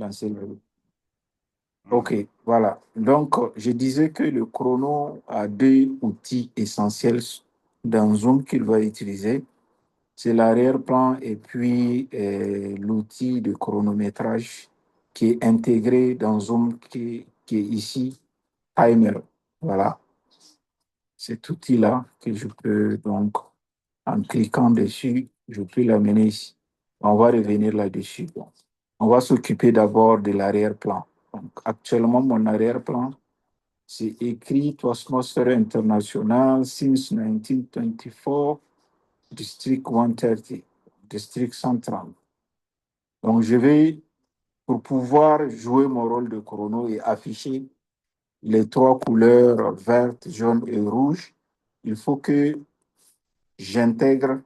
lancer le... OK, voilà. Donc, je disais que le chrono a deux outils essentiels dans Zoom qu'il va utiliser. C'est l'arrière-plan et puis l'outil de chronométrage qui est intégré dans Zoom qui est ici, Timer. Voilà, cet outil-là que je peux donc, en cliquant dessus, je peux l'amener ici. On va revenir là-dessus. Bon. On va s'occuper d'abord de l'arrière-plan. Donc, actuellement, mon arrière-plan, c'est écrit Toastmaster International since 1924, District 130, District 130. Donc, je vais, pour pouvoir jouer mon rôle de chrono et afficher les trois couleurs verte, jaune et rouge, il faut que j'intègre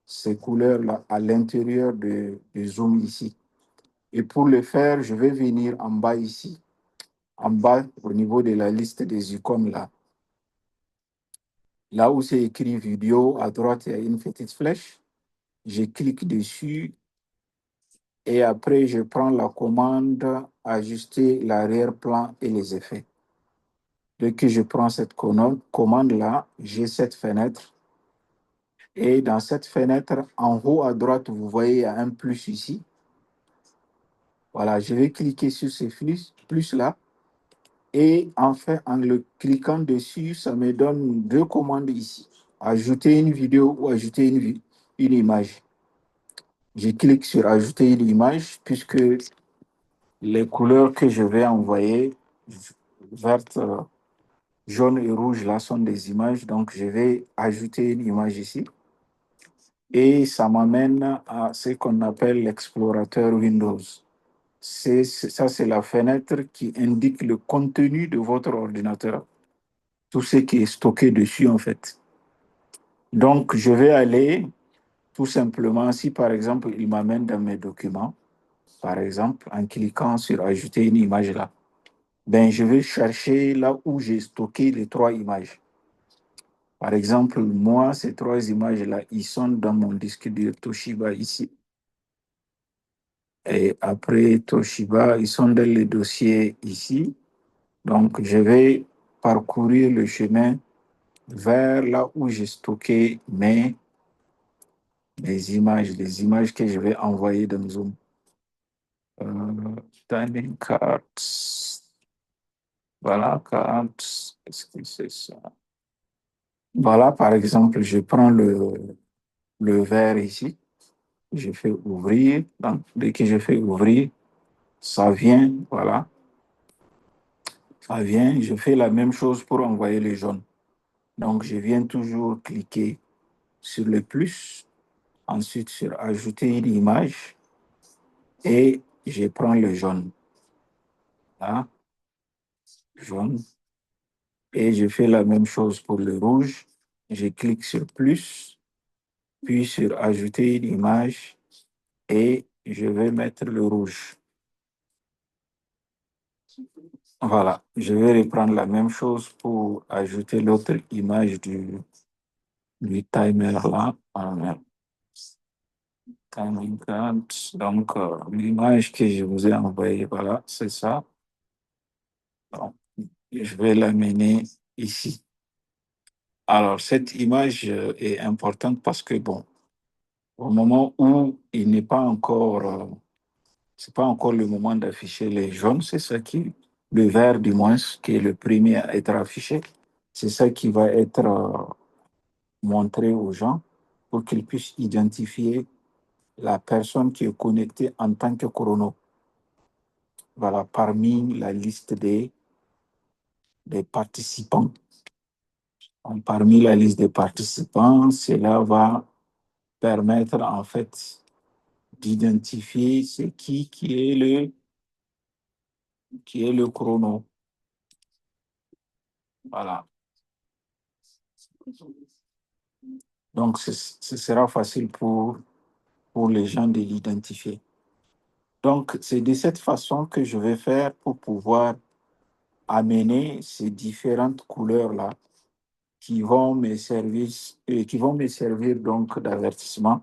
ces couleurs-là à l'intérieur de Zoom ici. Et pour le faire, je vais venir en bas ici, en bas au niveau de la liste des icônes là. Là où c'est écrit vidéo, à droite, il y a une petite flèche. Je clique dessus et après, je prends la commande ajuster l'arrière-plan et les effets. Dès que je prends cette commande-là, j'ai cette fenêtre. Et dans cette fenêtre, en haut à droite, vous voyez, il y a un plus ici. Voilà, je vais cliquer sur ce plus-là. Et enfin, en le cliquant dessus, ça me donne deux commandes ici. Ajouter une vidéo ou ajouter une image. Je clique sur ajouter une image puisque les couleurs que je vais envoyer, verte, jaune et rouge, là, sont des images. Donc, je vais ajouter une image ici. Et ça m'amène à ce qu'on appelle l'explorateur Windows. Ça, c'est la fenêtre qui indique le contenu de votre ordinateur. Tout ce qui est stocké dessus, en fait. Donc, je vais aller tout simplement, si par exemple, il m'amène dans mes documents, par exemple, en cliquant sur ajouter une image là, ben, je vais chercher là où j'ai stocké les trois images. Par exemple, moi, ces trois images-là, ils sont dans mon disque dur Toshiba ici. Et après Toshiba, ils sont dans les dossiers ici. Donc, je vais parcourir le chemin vers là où j'ai stocké mes images, les images que je vais envoyer dans Zoom. Timing cards. Voilà, cards. Est-ce que c'est ça? Voilà, par exemple, je prends le verre ici. Je fais ouvrir. Donc, dès que je fais ouvrir, ça vient. Voilà, ça vient. Je fais la même chose pour envoyer le jaune. Donc, je viens toujours cliquer sur le plus. Ensuite, sur ajouter une image. Et je prends le jaune. Là, jaune. Et je fais la même chose pour le rouge. Je clique sur plus, puis sur ajouter une image et je vais mettre le rouge. Voilà, je vais reprendre la même chose pour ajouter l'autre image du timer là. Timing count. Donc, l'image que je vous ai envoyée, voilà, c'est ça. Donc, je vais l'amener ici. Alors, cette image est importante parce que, bon, au moment où il n'est pas encore, c'est pas encore le moment d'afficher les jaunes, c'est ça qui, le vert du moins, qui est le premier à être affiché, c'est ça qui va être montré aux gens pour qu'ils puissent identifier la personne qui est connectée en tant que chrono. Voilà, parmi la liste des participants. Donc, parmi la liste des participants, cela va permettre en fait d'identifier qui est le chrono. Voilà. Donc, ce sera facile pour les gens de l'identifier. Donc, c'est de cette façon que je vais faire pour pouvoir amener ces différentes couleurs-là qui vont me servir donc d'avertissement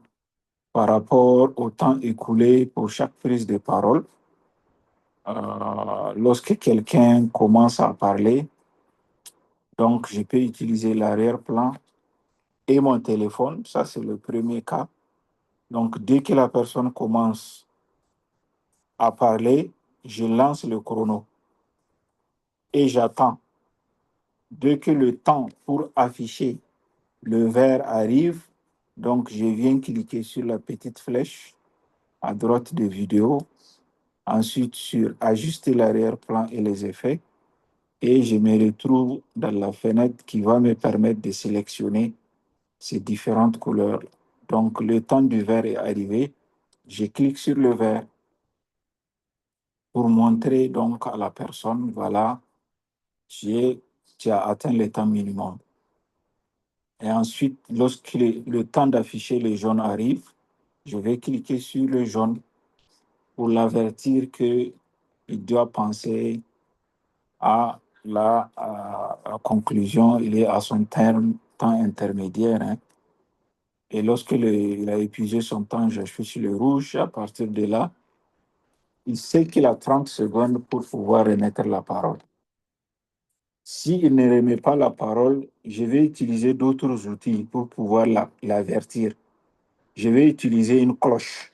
par rapport au temps écoulé pour chaque prise de parole. Lorsque quelqu'un commence à parler, donc je peux utiliser l'arrière-plan et mon téléphone. Ça, c'est le premier cas. Donc, dès que la personne commence à parler, je lance le chrono et j'attends. Dès que le temps pour afficher le vert arrive, donc je viens cliquer sur la petite flèche à droite de vidéo, ensuite sur ajuster l'arrière-plan et les effets, et je me retrouve dans la fenêtre qui va me permettre de sélectionner ces différentes couleurs. Donc le temps du vert est arrivé, je clique sur le vert pour montrer donc à la personne, voilà, tu as atteint le temps minimum. Et ensuite, lorsque le temps d'afficher le jaune arrive, je vais cliquer sur le jaune pour l'avertir qu'il doit penser à la conclusion, il est à son terme, temps intermédiaire, hein. Et lorsque il a épuisé son temps, je suis sur le rouge. À partir de là, il sait qu'il a 30 secondes pour pouvoir remettre la parole. S'il ne remet pas la parole, je vais utiliser d'autres outils pour pouvoir l'avertir. Je vais utiliser une cloche,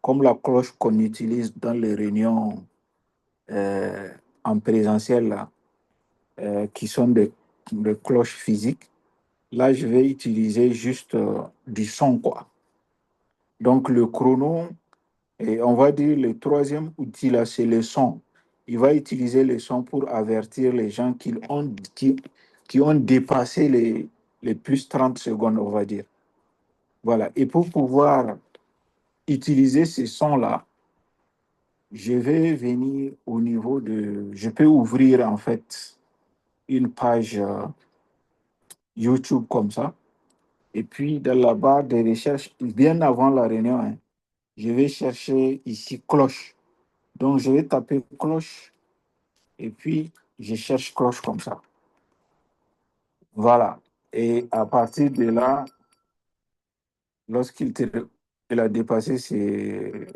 comme la cloche qu'on utilise dans les réunions euh, en présentiel, là, qui sont des cloches physiques. Là, je vais utiliser juste du son, quoi. Donc, le chrono, et on va dire le troisième outil, là, c'est le son. Il va utiliser le son pour avertir les gens qui ont dépassé les plus 30 secondes, on va dire. Voilà. Et pour pouvoir utiliser ces sons-là, je vais venir au niveau de... Je peux ouvrir en fait une page YouTube comme ça. Et puis dans la barre de recherche, bien avant la réunion, hein, je vais chercher ici cloche. Donc je vais taper cloche et puis je cherche cloche comme ça. Voilà. Et à partir de là, lorsqu'il il a dépassé ces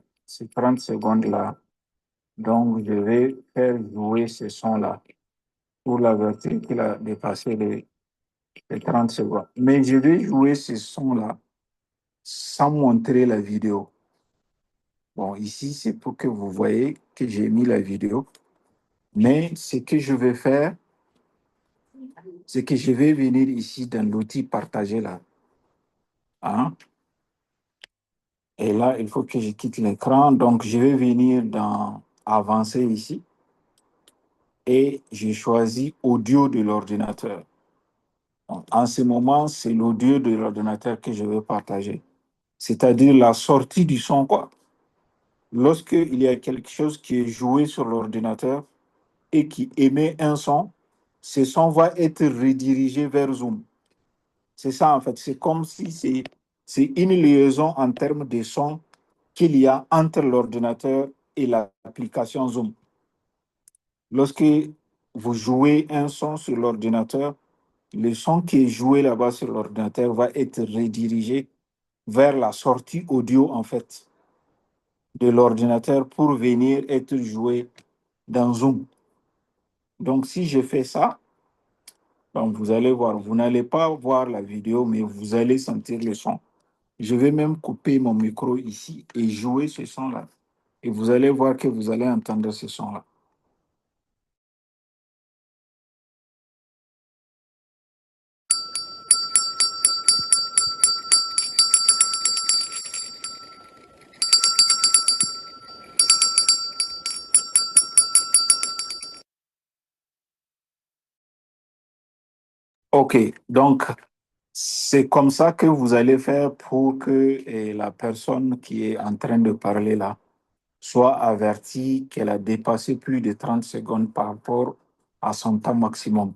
30 secondes-là, donc je vais faire jouer ce son-là pour l'avertir qu'il a dépassé les 30 secondes. Mais je vais jouer ce son-là sans montrer la vidéo. Bon, ici, c'est pour que vous voyez que j'ai mis la vidéo. Mais ce que je vais faire, c'est que je vais venir ici dans l'outil partager là, hein. Et là, il faut que je quitte l'écran. Donc, je vais venir dans avancer ici et j'ai choisi audio de l'ordinateur. Donc, en ce moment, c'est l'audio de l'ordinateur que je vais partager. C'est-à-dire la sortie du son, quoi. Lorsqu'il y a quelque chose qui est joué sur l'ordinateur et qui émet un son, ce son va être redirigé vers Zoom. C'est ça, en fait. C'est comme si c'est une liaison en termes de son qu'il y a entre l'ordinateur et l'application Zoom. Lorsque vous jouez un son sur l'ordinateur, le son qui est joué là-bas sur l'ordinateur va être redirigé vers la sortie audio, en fait, de l'ordinateur pour venir être joué dans Zoom. Donc, si je fais ça, donc vous allez voir, vous n'allez pas voir la vidéo, mais vous allez sentir le son. Je vais même couper mon micro ici et jouer ce son-là. Et vous allez voir que vous allez entendre ce son-là. OK, donc c'est comme ça que vous allez faire pour que la personne qui est en train de parler là soit avertie qu'elle a dépassé plus de 30 secondes par rapport à son temps maximum.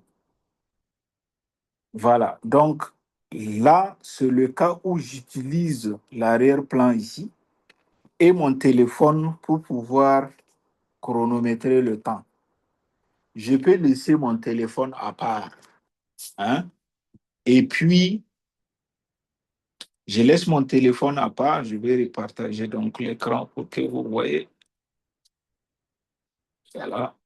Voilà, donc là, c'est le cas où j'utilise l'arrière-plan ici et mon téléphone pour pouvoir chronométrer le temps. Je peux laisser mon téléphone à part, hein, et puis je laisse mon téléphone à part, je vais repartager donc l'écran pour que vous voyez. Voilà.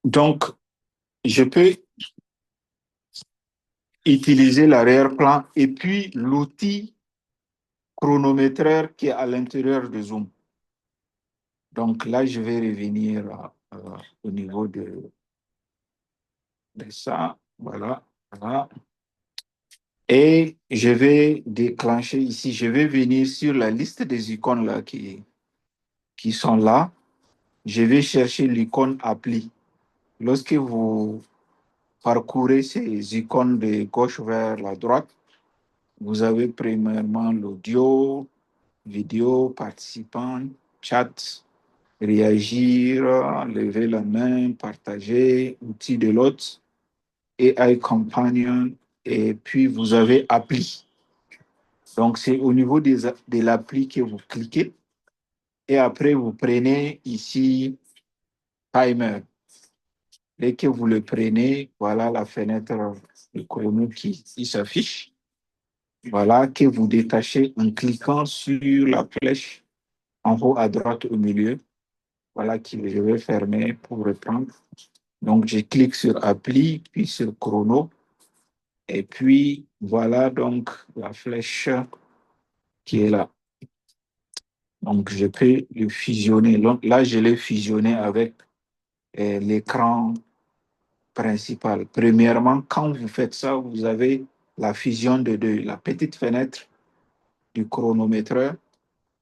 Donc, je peux utiliser l'arrière-plan et puis l'outil chronométreur qui est à l'intérieur de Zoom. Donc là, je vais revenir au niveau de ça. Voilà. Voilà. Et je vais déclencher ici, je vais venir sur la liste des icônes là qui sont là. Je vais chercher l'icône appli. Lorsque vous parcourez ces icônes de gauche vers la droite, vous avez premièrement l'audio, vidéo, participant, chat, réagir, lever la main, partager, outils de l'autre, AI Companion, et puis vous avez appli. Donc, c'est au niveau de l'appli que vous cliquez et après, vous prenez ici Timer. Dès que vous le prenez, voilà la fenêtre de chrono qui s'affiche. Voilà, que vous détachez en cliquant sur la flèche en haut à droite au milieu. Voilà, que je vais fermer pour reprendre. Donc, je clique sur Appli, puis sur Chrono. Et puis, voilà donc la flèche qui est là. Donc, je peux le fusionner. Donc, là, je l'ai fusionné avec l'écran principal. Premièrement, quand vous faites ça, vous avez la fusion de deux, la petite fenêtre du chronométreur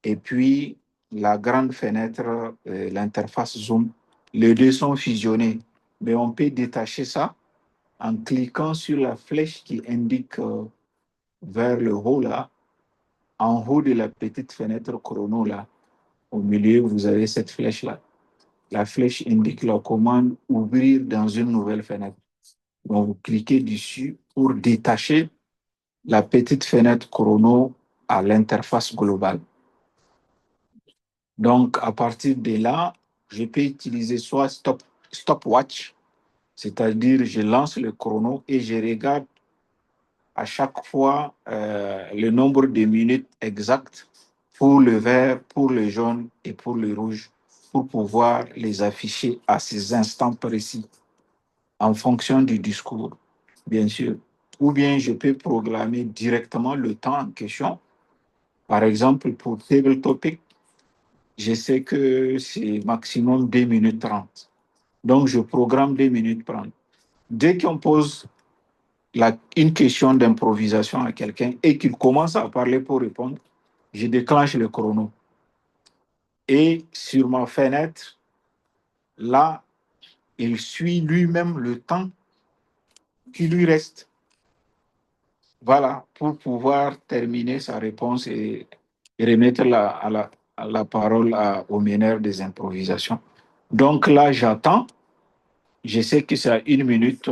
et puis la grande fenêtre, l'interface Zoom. Les deux sont fusionnés, mais on peut détacher ça en cliquant sur la flèche qui indique vers le haut là, en haut de la petite fenêtre chrono là, au milieu, vous avez cette flèche là. La flèche indique la commande ouvrir dans une nouvelle fenêtre. Donc, vous cliquez dessus pour détacher la petite fenêtre chrono à l'interface globale. Donc, à partir de là, je peux utiliser soit stopwatch, c'est-à-dire je lance le chrono et je regarde à chaque fois le nombre de minutes exactes pour le vert, pour le jaune et pour le rouge, pour pouvoir les afficher à ces instants précis en fonction du discours, bien sûr. Ou bien je peux programmer directement le temps en question. Par exemple, pour Table Topic, je sais que c'est maximum 2 minutes 30. Donc, je programme 2 minutes 30. Dès qu'on pose une question d'improvisation à quelqu'un et qu'il commence à parler pour répondre, je déclenche le chrono. Et sur ma fenêtre, là, il suit lui-même le temps qui lui reste. Voilà, pour pouvoir terminer sa réponse et remettre à la parole au meneur des improvisations. Donc là, j'attends. Je sais que c'est à 1 minute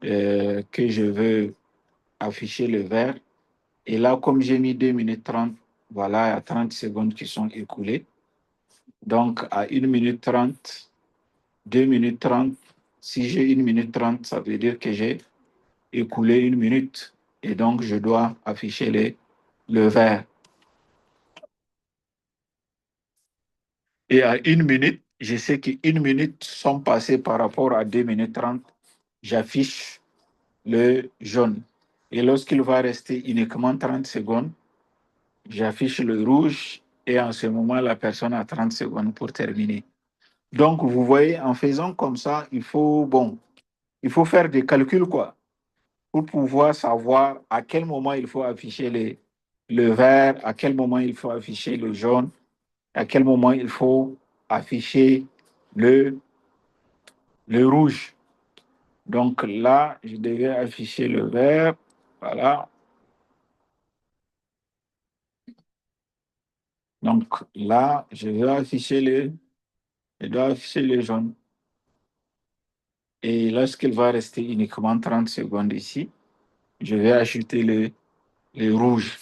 que je veux afficher le vert. Et là, comme j'ai mis 2 minutes 30, voilà, il y a 30 secondes qui sont écoulées. Donc, à 1 minute 30, 2 minutes 30, si j'ai 1 minute 30, ça veut dire que j'ai écoulé 1 minute. Et donc, je dois afficher le vert. Et à 1 minute, je sais qu'1 minute sont passées par rapport à 2 minutes 30. J'affiche le jaune. Et lorsqu'il va rester uniquement 30 secondes, j'affiche le rouge et en ce moment, la personne a 30 secondes pour terminer. Donc, vous voyez, en faisant comme ça, il faut faire des calculs, quoi, pour pouvoir savoir à quel moment il faut afficher le vert, à quel moment il faut afficher le jaune, à quel moment il faut afficher le, le rouge. Donc là, je devais afficher le vert. Voilà. Donc là, je dois afficher le jaune. Et lorsqu'il va rester uniquement 30 secondes ici, je vais ajouter le rouge.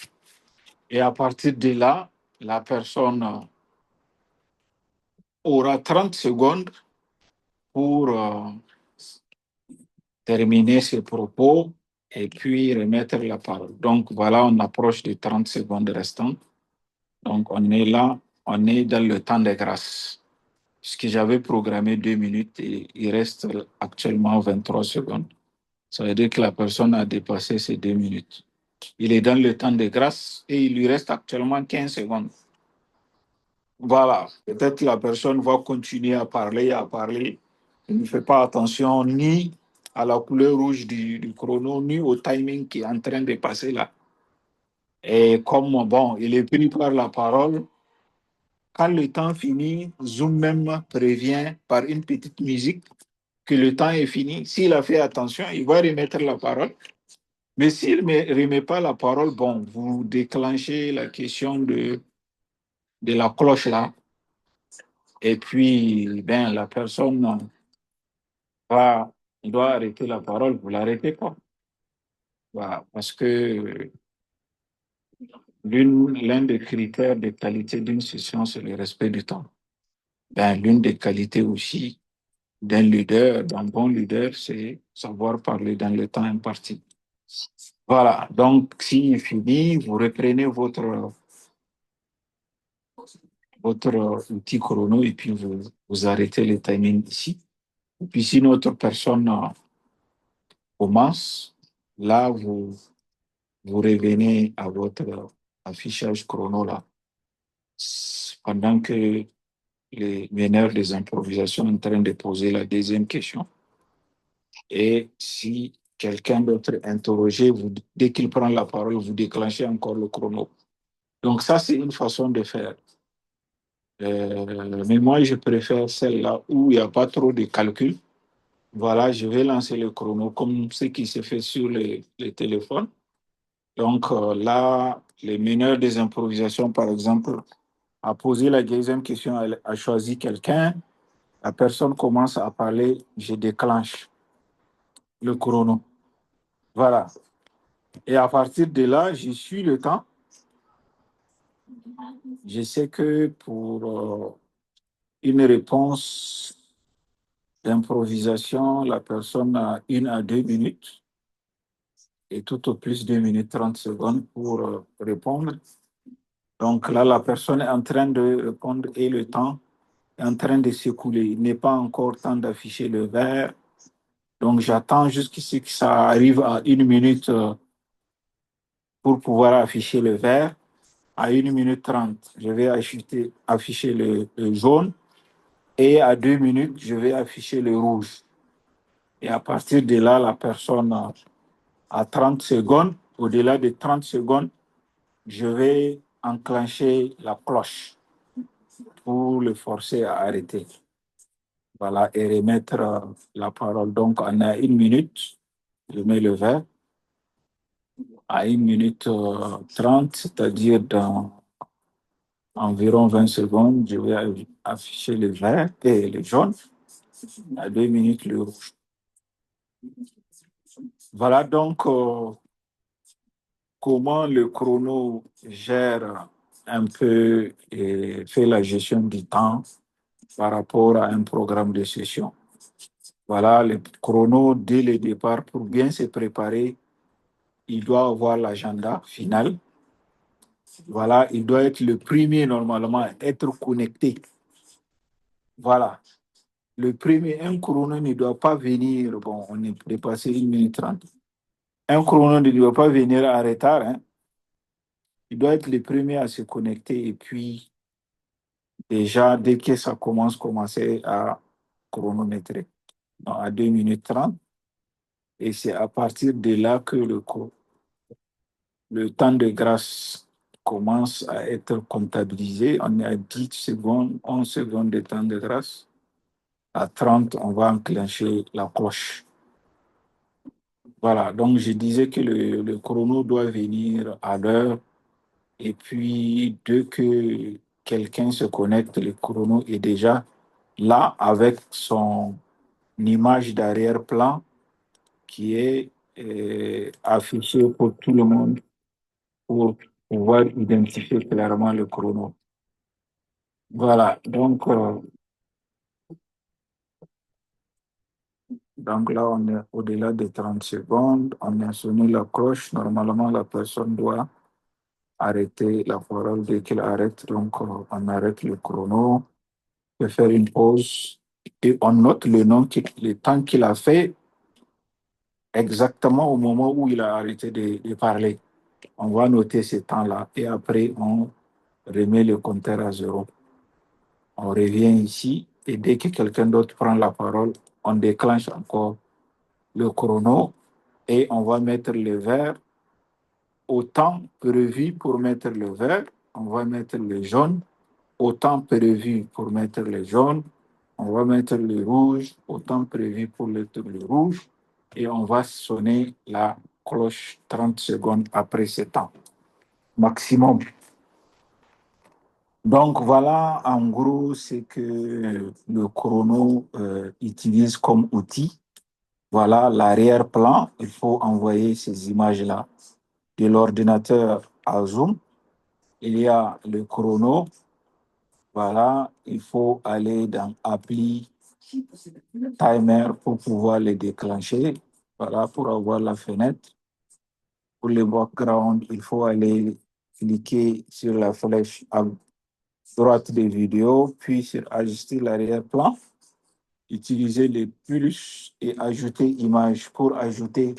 Et à partir de là, la personne aura 30 secondes pour terminer ses propos et puis remettre la parole. Donc voilà, on approche des 30 secondes restantes. Donc on est là, on est dans le temps de grâce. Puisque j'avais programmé 2 minutes et il reste actuellement 23 secondes. Ça veut dire que la personne a dépassé ces 2 minutes. Il est dans le temps de grâce et il lui reste actuellement 15 secondes. Voilà, peut-être la personne va continuer à parler, à parler. Il ne fait pas attention ni à la couleur rouge du chrono, ni au timing qui est en train de passer là. Et comme, bon, il est pris par la parole, quand le temps finit, Zoom même prévient par une petite musique que le temps est fini. S'il a fait attention, il va remettre la parole. Mais s'il ne remet pas la parole, bon, vous déclenchez la question de la cloche là. Et puis, ben, la personne va, il doit arrêter la parole, vous l'arrêtez pas. Voilà, parce que l'un des critères de qualité d'une session, c'est le respect du temps. Ben, l'une des qualités aussi d'un leader, d'un bon leader, c'est savoir parler dans le temps imparti. Voilà, donc s'il finit, vous reprenez votre outil chrono et puis vous arrêtez le timing ici. Et puis si notre personne commence, là, vous revenez à votre affichage chrono là, pendant que les meneurs des improvisations sont en train de poser la deuxième question. Et si quelqu'un d'autre est interrogé, dès qu'il prend la parole, vous déclenchez encore le chrono. Donc ça, c'est une façon de faire. Mais moi, je préfère celle-là où il n'y a pas trop de calcul. Voilà, je vais lancer le chrono comme ce qui se fait sur les téléphones. Donc là, les meneurs des improvisations, par exemple, a posé la deuxième question, a choisi quelqu'un. La personne commence à parler, je déclenche le chrono. Voilà. Et à partir de là, je suis le temps. Je sais que pour une réponse d'improvisation, la personne a 1 à 2 minutes et tout au plus 2 minutes 30 secondes pour répondre. Donc là, la personne est en train de répondre et le temps est en train de s'écouler. Il n'est pas encore temps d'afficher le verre. Donc j'attends jusqu'ici que ça arrive à 1 minute pour pouvoir afficher le vert. À 1 minute 30, je vais afficher le jaune et à 2 minutes, je vais afficher le rouge. Et à partir de là, la personne à 30 secondes, au-delà de 30 secondes, je vais enclencher la cloche pour le forcer à arrêter. Voilà, et remettre la parole. Donc, on a 1 minute, je mets le vert. À 1 minute 30, c'est-à-dire dans environ 20 secondes, je vais afficher le vert et le jaune. À 2 minutes, le rouge. Voilà donc comment le chrono gère un peu et fait la gestion du temps par rapport à un programme de session. Voilà, le chrono, dès le départ, pour bien se préparer, il doit avoir l'agenda final. Voilà, il doit être le premier normalement à être connecté. Voilà, le premier, un chrono ne doit pas venir, bon, on est dépassé 1 minute 30. Un chrono ne doit pas venir en retard, hein. Il doit être le premier à se connecter et puis déjà, dès que ça commence, commencer à chronométrer. Donc, à 2 minutes 30. Et c'est à partir de là que le temps de grâce commence à être comptabilisé. On est à 10 secondes, 11 secondes de temps de grâce. À 30, on va enclencher la cloche. Voilà, donc je disais que le chrono doit venir à l'heure et puis dès que quelqu'un se connecte, le chrono est déjà là avec son image d'arrière-plan qui est affichée pour tout le monde pour pouvoir identifier clairement le chrono. Voilà, donc Donc là, on est au-delà de 30 secondes. On a sonné la cloche. Normalement, la personne doit arrêter la parole dès qu'il arrête. Donc, on arrête le chrono, peut faire une pause et on note le temps qu'il a fait exactement au moment où il a arrêté de parler. On va noter ce temps-là et après, on remet le compteur à zéro. On revient ici et dès que quelqu'un d'autre prend la parole, on déclenche encore le chrono et on va mettre le vert au temps prévu pour mettre le vert. On va mettre le jaune au temps prévu pour mettre le jaune. On va mettre le rouge au temps prévu pour mettre le rouge et on va sonner la cloche 30 secondes après ce temps maximum. Donc voilà en gros ce que le chrono utilise comme outil. Voilà l'arrière-plan. Il faut envoyer ces images-là de l'ordinateur à Zoom. Il y a le chrono. Voilà, il faut aller dans Appli Timer pour pouvoir les déclencher. Voilà, pour avoir la fenêtre. Pour le background, il faut aller cliquer sur la flèche à droite des vidéos, puis sur ajuster l'arrière-plan, utiliser les plus et ajouter image pour ajouter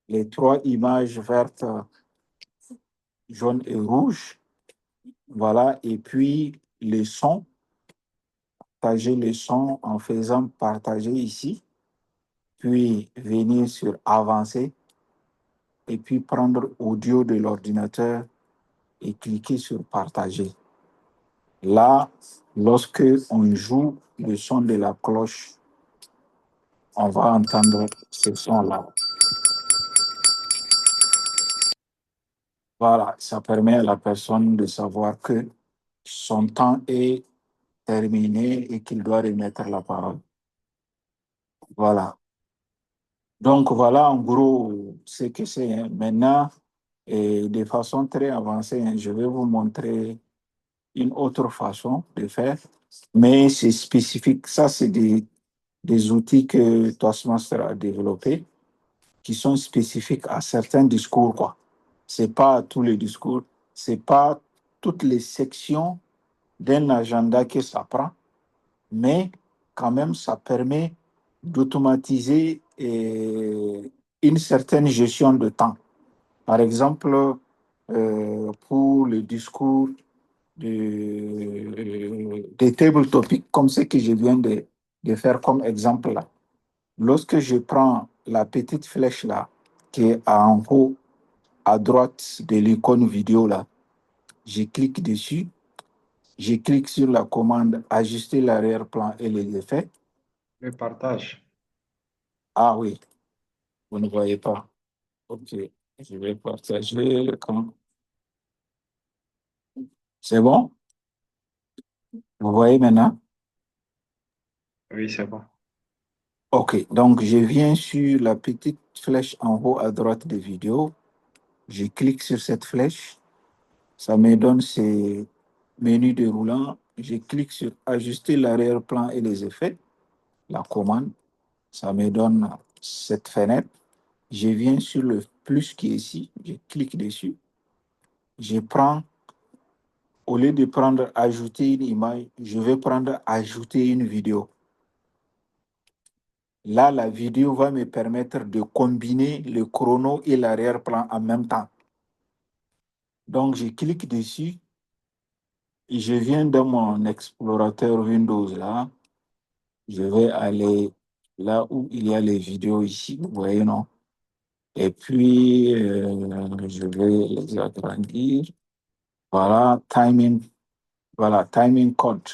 les trois images vertes, jaune et rouge. Voilà, et puis les sons, partager les sons en faisant partager ici, puis venir sur avancer et puis prendre audio de l'ordinateur et cliquer sur partager. Là, lorsque on joue le son de la cloche, on va entendre ce son-là. Voilà, ça permet à la personne de savoir que son temps est terminé et qu'il doit remettre la parole. Voilà. Donc voilà en gros ce que c'est, hein. Maintenant, et de façon très avancée, hein, je vais vous montrer une autre façon de faire, mais c'est spécifique. Ça, c'est des outils que Toastmaster a développés qui sont spécifiques à certains discours, quoi. C'est pas tous les discours, c'est pas toutes les sections d'un agenda que ça prend, mais quand même, ça permet d'automatiser une certaine gestion de temps. Par exemple, pour le discours des table topics, comme ce que je viens de faire comme exemple là. Lorsque je prends la petite flèche là, qui est en haut à droite de l'icône vidéo là, je clique dessus, je clique sur la commande ajuster l'arrière-plan et les effets. Le partage. Ah oui, vous ne voyez pas. Ok, je vais partager l'écran. C'est bon? Vous voyez maintenant? Oui, c'est bon. Ok, donc je viens sur la petite flèche en haut à droite de vidéo. Je clique sur cette flèche. Ça me donne ces menus déroulants. Je clique sur ajuster l'arrière-plan et les effets. La commande. Ça me donne cette fenêtre. Je viens sur le plus qui est ici. Je clique dessus. Je prends, au lieu de prendre ajouter une image, je vais prendre ajouter une vidéo. Là, la vidéo va me permettre de combiner le chrono et l'arrière-plan en même temps. Donc, je clique dessus et je viens dans mon explorateur Windows là. Je vais aller là où il y a les vidéos ici, vous voyez, non? Et puis, je vais les agrandir. Voilà, timing code.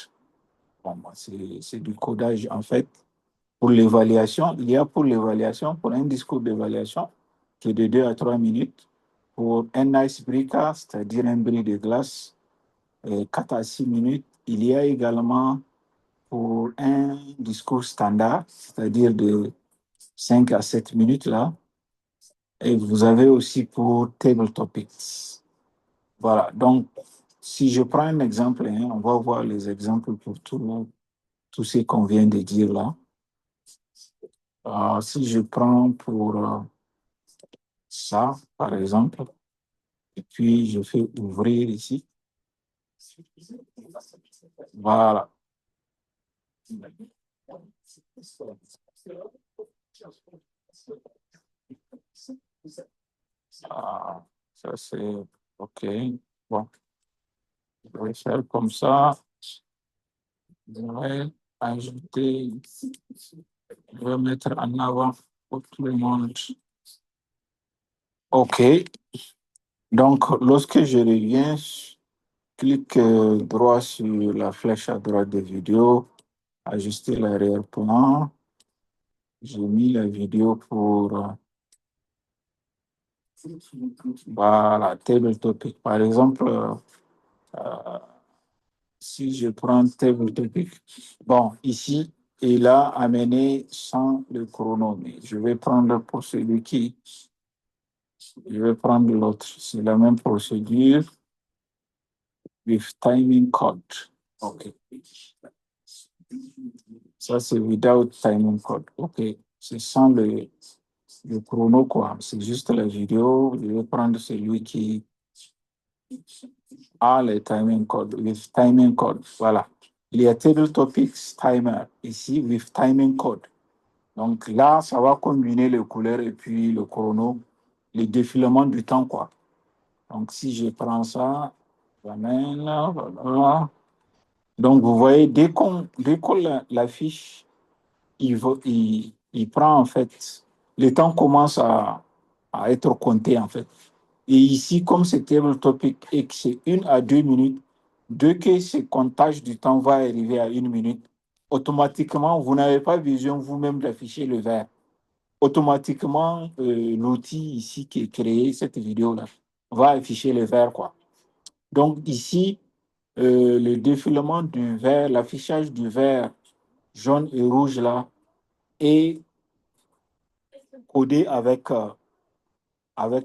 Bon, c'est du codage en fait. Pour l'évaluation, il y a pour l'évaluation, pour un discours d'évaluation qui est de 2 à 3 minutes. Pour un icebreaker, c'est-à-dire un bris de glace, 4 à 6 minutes. Il y a également pour un discours standard, c'est-à-dire de 5 à 7 minutes là. Et vous avez aussi pour table topics. Voilà, donc si je prends un exemple, hein, on va voir les exemples pour tout ce qu'on vient de dire là. Si je prends pour ça, par exemple, et puis je fais ouvrir ici, voilà. Ah, ça c'est OK. Bon, je vais faire comme ça. Je vais ajouter, je vais mettre en avant pour tout le monde. OK. Donc, lorsque je reviens, je clique droit sur la flèche à droite des vidéos, ajuster l'arrière-plan. J'ai mis la vidéo pour voilà, table topic. Par exemple, euh, si je prends table topic, bon, ici, il a amené sans le chrono, mais je vais prendre pour celui qui, je vais prendre l'autre. C'est la même procédure with timing code. OK. Ça, c'est without timing code. OK. C'est sans le chrono, quoi. C'est juste la vidéo. Je vais prendre celui qui a le timing code, with timing code. Voilà. Il y a table topics timer ici, with timing code. Donc là, ça va combiner les couleurs et puis le chrono, le défilement du temps, quoi. Donc si je prends ça, j'amène, voilà. Donc vous voyez, dès qu'on l'affiche, il prend en fait, le temps commence à être compté en fait. Et ici, comme c'est table topic et que c'est 1 à 2 minutes, dès que ce comptage du temps va arriver à 1 minute, automatiquement, vous n'avez pas besoin vous-même d'afficher le vert. Automatiquement, l'outil ici qui est créé, cette vidéo-là, va afficher le vert, quoi. Donc ici, le défilement du vert, l'affichage du vert jaune et rouge là, est codé avec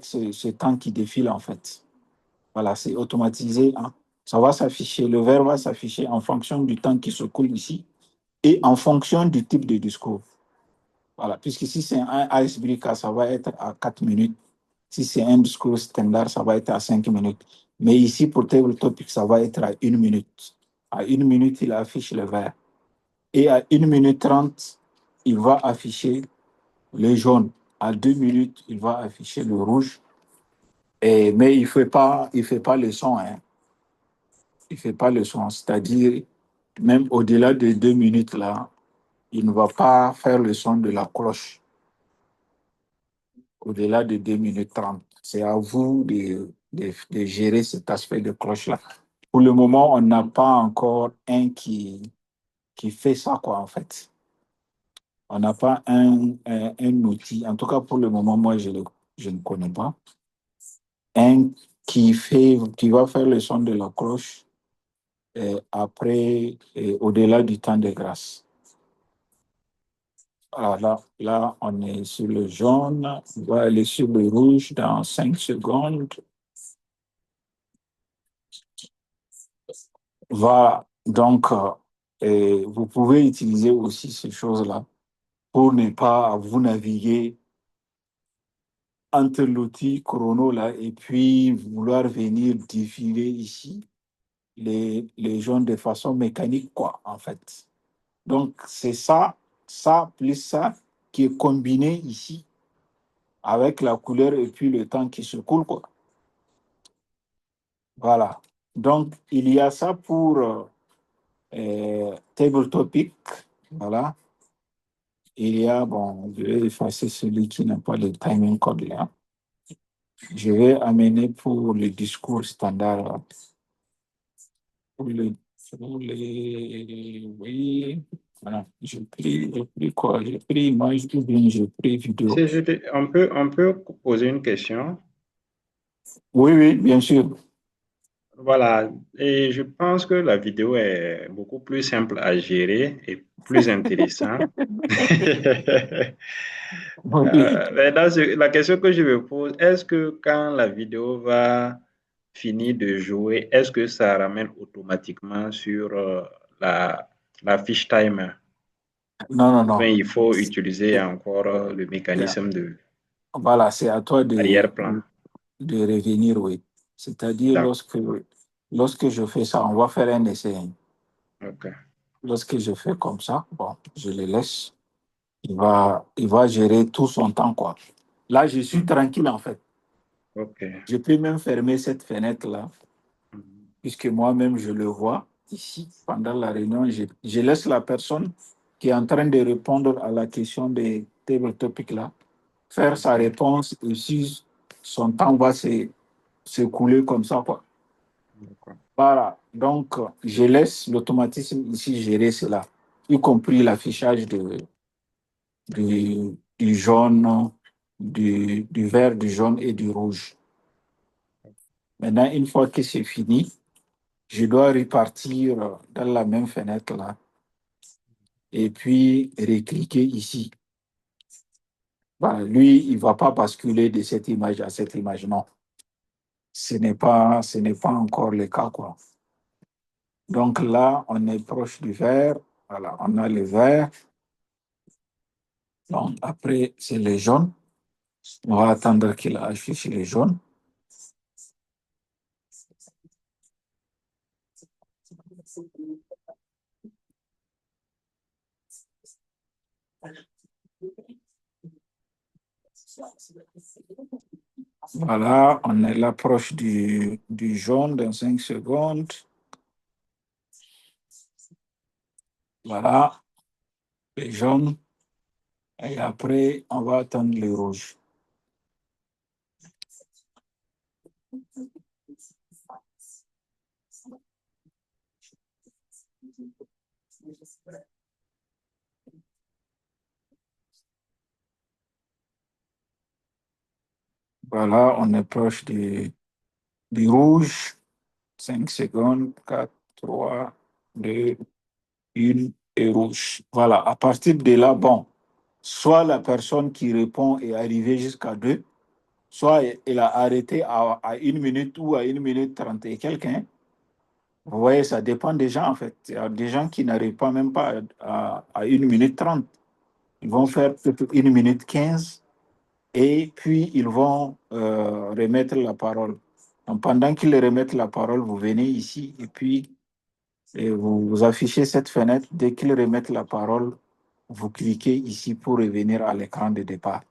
ce temps qui défile en fait. Voilà, c'est automatisé, hein. Ça va s'afficher, le vert va s'afficher en fonction du temps qui se coule ici et en fonction du type de discours. Voilà, puisque si c'est un icebreaker, ça va être à 4 minutes. Si c'est un discours standard, ça va être à 5 minutes. Mais ici, pour table topic, ça va être à 1 minute. À 1 minute, il affiche le vert. Et à 1 minute 30, il va afficher le jaune. À 2 minutes, il va afficher le rouge. Mais il fait pas le son, hein. Il fait pas le son. C'est-à-dire, même au-delà de 2 minutes, là, il ne va pas faire le son de la cloche. Au-delà de 2 minutes 30. C'est à vous de gérer cet aspect de cloche-là. Pour le moment, on n'a pas encore un qui fait ça, quoi, en fait. On n'a pas un outil. En tout cas, pour le moment, moi, je ne connais pas. Un qui va faire le son de la cloche après, au-delà du temps de grâce. Alors là, on est sur le jaune. On va aller sur le rouge dans 5 secondes. Voilà. Donc, vous pouvez utiliser aussi ces choses-là pour ne pas vous naviguer entre l'outil chrono là et puis vouloir venir défiler ici les jaunes de façon mécanique, quoi, en fait. Donc, c'est ça plus ça qui est combiné ici avec la couleur et puis le temps qui se coule, quoi. Voilà. Donc, il y a ça pour table topic. Voilà. Il y a, bon, je vais effacer celui qui n'a pas le timing code là. Je vais amener pour le discours standard. Oui. Voilà. J'ai pris quoi? J'ai pris image ou bien j'ai pris vidéo. Si on peut poser une question. Oui, oui, bien sûr. Voilà, et je pense que la vidéo est beaucoup plus simple à gérer et plus intéressant. Oui. Maintenant, la question que je me pose, est-ce que quand la vidéo va finir de jouer, est-ce que ça ramène automatiquement sur la fiche timer? Non, non, Ou bien non. il faut utiliser C'est- encore le c'est- mécanisme de Voilà, c'est à toi l'arrière-plan. de revenir, oui. C'est-à-dire, D'accord. lorsque je fais ça, on va faire un essai. Ok. Lorsque je fais comme ça, bon, je le laisse. Il va gérer tout son temps, quoi. Là, je suis Mhm. tranquille, en fait. Ok. Je peux même fermer cette fenêtre-là, Mhm. puisque moi-même, je le vois ici, pendant la réunion. Je laisse la personne qui est en train de répondre à la question des table topics là faire sa Ok. réponse et si son temps va s'écouler comme ça, quoi. D'accord. Voilà. Donc, je laisse l'automatisme ici gérer cela, y compris l'affichage du jaune, du vert, du jaune et du rouge. Maintenant, une fois que c'est fini, je dois repartir dans la même fenêtre là et puis recliquer ici. Voilà, lui, il ne va pas basculer de cette image à cette image, non. Ce n'est pas encore le cas, quoi. Donc là, on est proche du vert. Voilà, on a le vert. Donc après, c'est le jaune. On va attendre qu'il affiche le jaune. Voilà, on est là proche du jaune dans 5 secondes. Voilà, le jaune. Et après, on va attendre le rouge. Voilà, on est proche du rouge. 5 secondes, 4, 3, 2, 1 et rouge. Voilà, à partir de là, bon, soit la personne qui répond est arrivée jusqu'à 2, soit elle a arrêté à 1 minute ou à 1 minute 30 et quelqu'un. Vous voyez, ça dépend des gens en fait. Il y a des gens qui n'arrivent pas même pas à 1 minute 30. Ils vont faire peut-être 1 minute 15 et puis ils vont remettre la parole. Donc, pendant qu'ils remettent la parole, vous venez ici et puis vous affichez cette fenêtre. Dès qu'ils remettent la parole, vous cliquez ici pour revenir à l'écran de départ.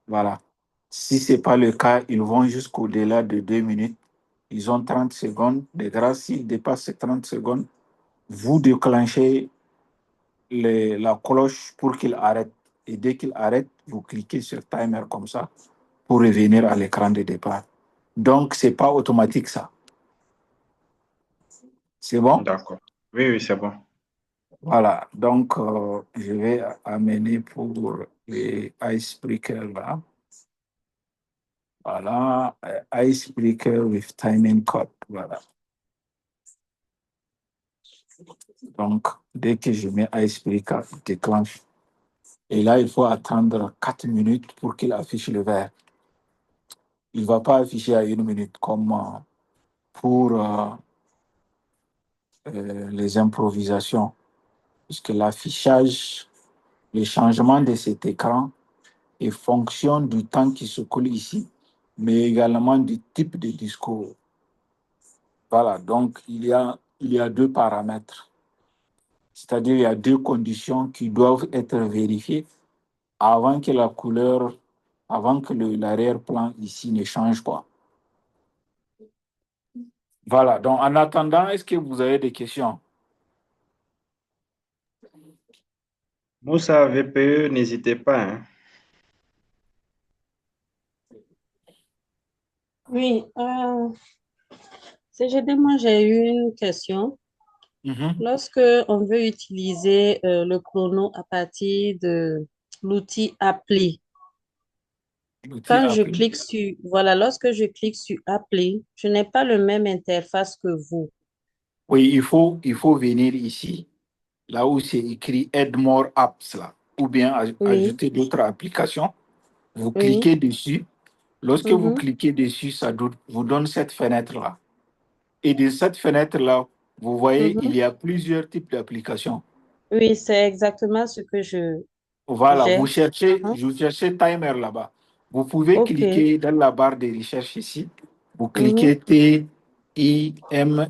Voilà. Si ce n'est pas le cas, ils vont jusqu'au-delà de 2 minutes. Ils ont 30 secondes. De grâce, s'ils dépassent ces 30 secondes, vous déclenchez la cloche pour qu'ils arrêtent. Et dès qu'ils arrêtent, vous cliquez sur timer comme ça pour revenir à l'écran de départ. Donc, ce n'est pas automatique ça. C'est bon? D'accord. Oui, oui, c'est bon. Voilà. Donc, je vais amener pour les icebreakers là. Voilà. Icebreaker with timing code. Voilà. Donc, dès que je mets icebreaker, il déclenche. Et là, il faut attendre 4 minutes pour qu'il affiche le vert. Il ne va pas afficher à 1 minute comme pour les improvisations, puisque l'affichage, le changement de cet écran est fonction du temps qui se coule ici, mais également du type de discours. Voilà, donc il y a deux paramètres, c'est-à-dire il y a deux conditions qui doivent être vérifiées avant que la couleur, avant que l'arrière-plan ici ne change pas. Voilà, donc en attendant, est-ce que vous avez des questions? Moussa VPE, n'hésitez pas, hein. Oui, moi j'ai eu une question. Mhm. Lorsque on veut utiliser le chrono à partir de l'outil Appli, L'outil quand je appli. clique sur, voilà, lorsque je clique sur Appli, je n'ai pas le même interface que vous. Oui, il faut venir ici, là où c'est écrit Add More Apps, là, ou bien Oui, ajouter d'autres applications. Vous oui, cliquez dessus. Lorsque vous mhm, cliquez dessus, vous donne cette fenêtre-là. Et de cette fenêtre-là, vous voyez, il mhm, y a plusieurs types d'applications. Oui, c'est exactement ce que Voilà, j'ai. Uh-huh. vous cherchez timer là-bas. Vous pouvez OK. cliquer dans la barre de recherche ici. Vous Mhm, cliquez Timer,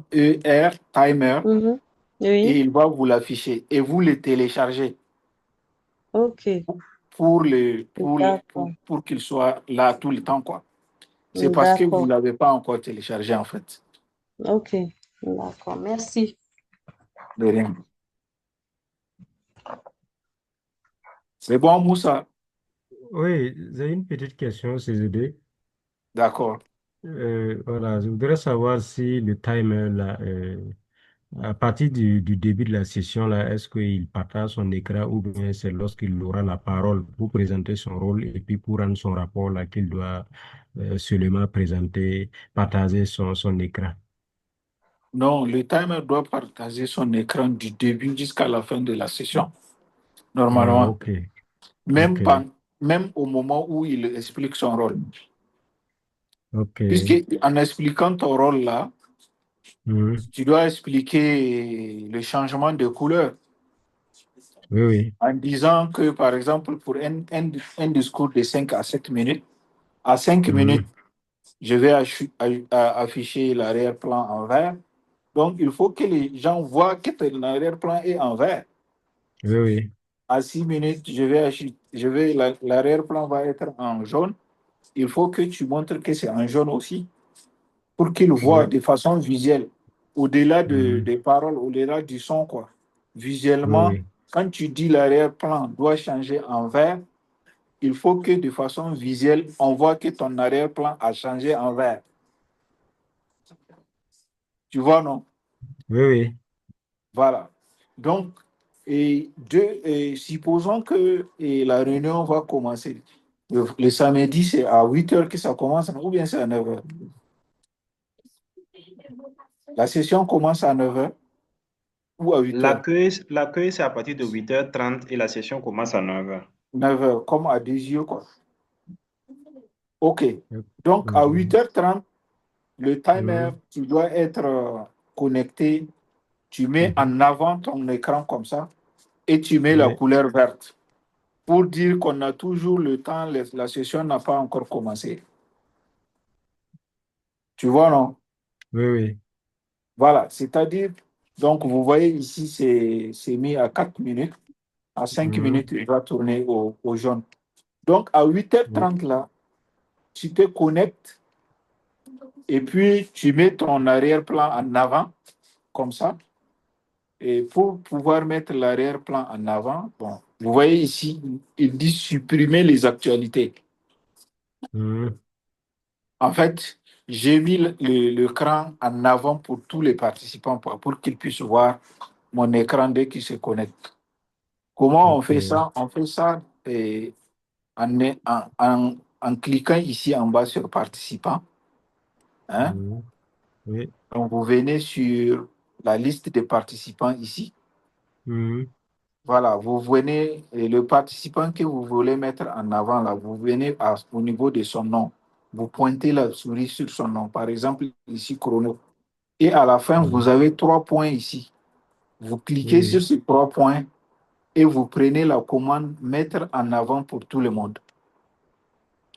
timer, mhm. et Oui, il va vous l'afficher. Et vous le téléchargez OK. D'accord. pour qu'il soit là tout le temps, quoi. C'est parce que vous D'accord. ne l'avez pas encore téléchargé, en fait. OK. D'accord. Merci. De rien. C'est bon, Moussa? Oui, j'ai une petite question, CZD. D'accord. Voilà, je voudrais savoir si le timer, là, à partir du début de la session, là, est-ce qu'il partage son écran ou bien c'est lorsqu'il aura la parole pour présenter son rôle et puis pour rendre son rapport, là, qu'il doit seulement présenter, partager son écran? Non, le timer doit partager son écran du début jusqu'à la fin de la session, Ah, normalement. ok, ok, Même, même au moment où il explique son rôle. ok. Puisque en expliquant ton rôle là, Mhm. tu dois expliquer le changement de couleur Oui, oui. en disant que, par exemple, pour un discours de 5 à 7 minutes, à 5 minutes, Mhm. je vais afficher l'arrière-plan en vert. Donc, il faut que les gens voient que ton arrière-plan est en vert. Oui, oui. À 6 minutes, l'arrière-plan va être en jaune. Il faut que tu montres que c'est en jaune aussi pour qu'ils voient Oui. de façon visuelle, au-delà Mhm. des paroles, au-delà du son, quoi. Oui, Visuellement, oui. quand tu dis l'arrière-plan doit changer en vert, il faut que de façon visuelle, on voit que ton arrière-plan a changé en vert. Tu vois, non? Oui, oui. Voilà. Donc, supposons que la réunion va commencer. Le samedi, c'est à 8 heures que ça commence, ou bien c'est à 9 heures. La session commence à 9 heures ou à 8 heures. L'accueil, c'est à partir de 8h30 et la session commence à 9h. 9 heures, comme à des yeux, quoi. OK. Ok. Donc, à Mhm. 8h30, le timer, Mhm. tu dois être connecté. Tu mets Mhm. en avant ton écran comme ça et tu mets la Oui, couleur verte pour dire qu'on a toujours le temps, la session n'a pas encore commencé. Tu vois, non? oui, oui. Voilà. C'est-à-dire, donc, vous voyez ici, c'est mis à 4 minutes. À 5 Mhm. minutes, il va tourner au jaune. Donc, à Oui. 8h30, là, tu te connectes et puis tu mets ton arrière-plan en avant, comme ça. Et pour pouvoir mettre l'arrière-plan en avant, bon, vous voyez ici, il dit supprimer les actualités. Mhm. En fait, j'ai mis l'écran en avant pour tous les participants pour qu'ils puissent voir mon écran dès qu'ils se connectent. Comment on Ok. fait ça? On fait ça en cliquant ici en bas sur participants, hein. Mhm. Oui. Donc, vous venez sur la liste des participants ici. Mhm. Voilà, vous venez, et le participant que vous voulez mettre en avant, là, vous venez au niveau de son nom. Vous pointez la souris sur son nom. Par exemple, ici, chrono. Et à la fin, vous Mhm. avez 3 points ici. Vous Oui, cliquez sur oui. ces 3 points et vous prenez la commande mettre en avant pour tout le monde.